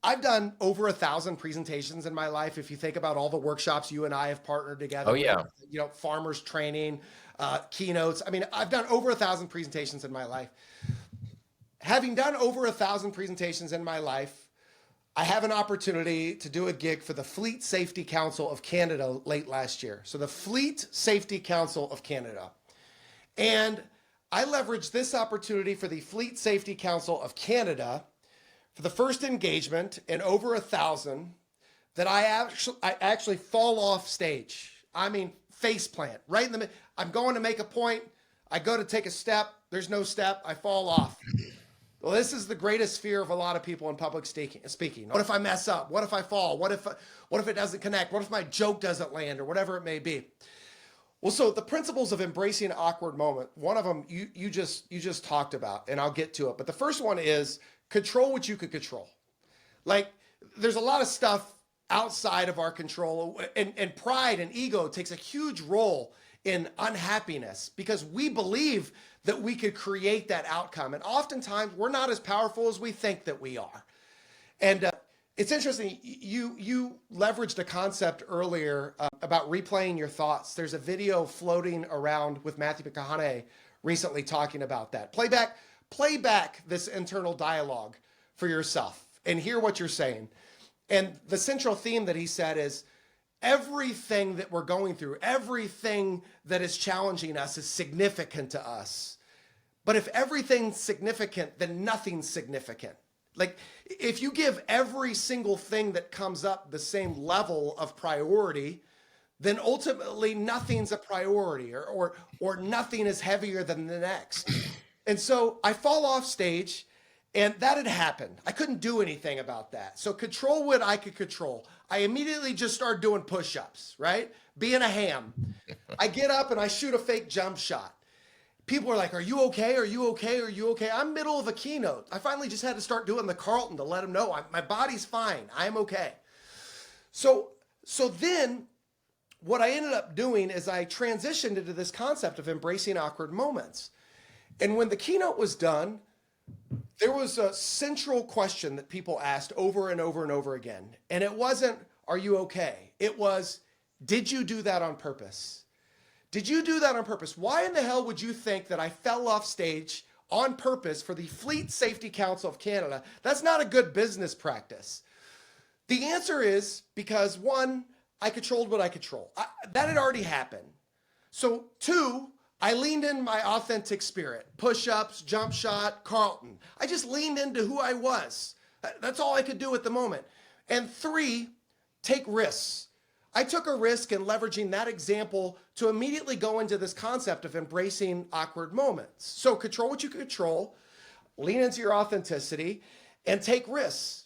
I've done over 1,000 presentations in my life. If you think about all the workshops you and I have partnered Oh together with, yeah. farmers training, keynotes. I mean, I've done over 1,000 presentations in my life. Having done over 1,000 presentations in my life, I have an opportunity to do a gig for the Fleet Safety Council of Canada late last year. So the Fleet Safety Council of Canada. And I leveraged this opportunity for the Fleet Safety Council of Canada for the first engagement in over 1,000 that I actually fall off stage. I mean, face plant right in the middle. I'm going to make a point. I go to take a step. There's no step. I fall off. Well, this is the greatest fear of a lot of people in public speaking. What if I mess up? What if I fall? What if it doesn't connect? What if my joke doesn't land or whatever it may be? Well, so the principles of embracing an awkward moment, one of them you just talked about, and I'll get to it. But the first one is control what you could control. Like there's a lot of stuff outside of our control, and pride and ego takes a huge role in unhappiness because we believe that we could create that outcome. And oftentimes we're not as powerful as we think that we are. And it's interesting, you leveraged a concept earlier about replaying your thoughts. There's a video floating around with Matthew McConaughey recently talking about that. Play back this internal dialogue for yourself and hear what you're saying. And the central theme that he said is everything that we're going through, everything that is challenging us is significant to us. But if everything's significant, then nothing's significant. Like if you give every single thing that comes up the same level of priority, then ultimately nothing's a priority or nothing is heavier than the next. And so I fall off stage and that had happened. I couldn't do anything about that. So control what I could control. I immediately just started doing push-ups, right? Being a ham. I get up and I shoot a fake jump shot. People are like, are you okay? Are you okay? Are you okay? I'm middle of a keynote. I finally just had to start doing the Carlton to let them know my body's fine. I'm okay. So then what I ended up doing is I transitioned into this concept of embracing awkward moments. And when the keynote was done, there was a central question that people asked over and over and over again. And it wasn't, are you okay? It was, did you do that on purpose? Did you do that on purpose? Why in the hell would you think that I fell off stage on purpose for the Fleet Safety Council of Canada? That's not a good business practice. The answer is because one, I controlled what I control. That had already happened. So two, I leaned in my authentic spirit, push-ups, jump shot, Carlton. I just leaned into who I was. That's all I could do at the moment. And three, take risks. I took a risk in leveraging that example to immediately go into this concept of embracing awkward moments. So control what you can control, lean into your authenticity, and take risks.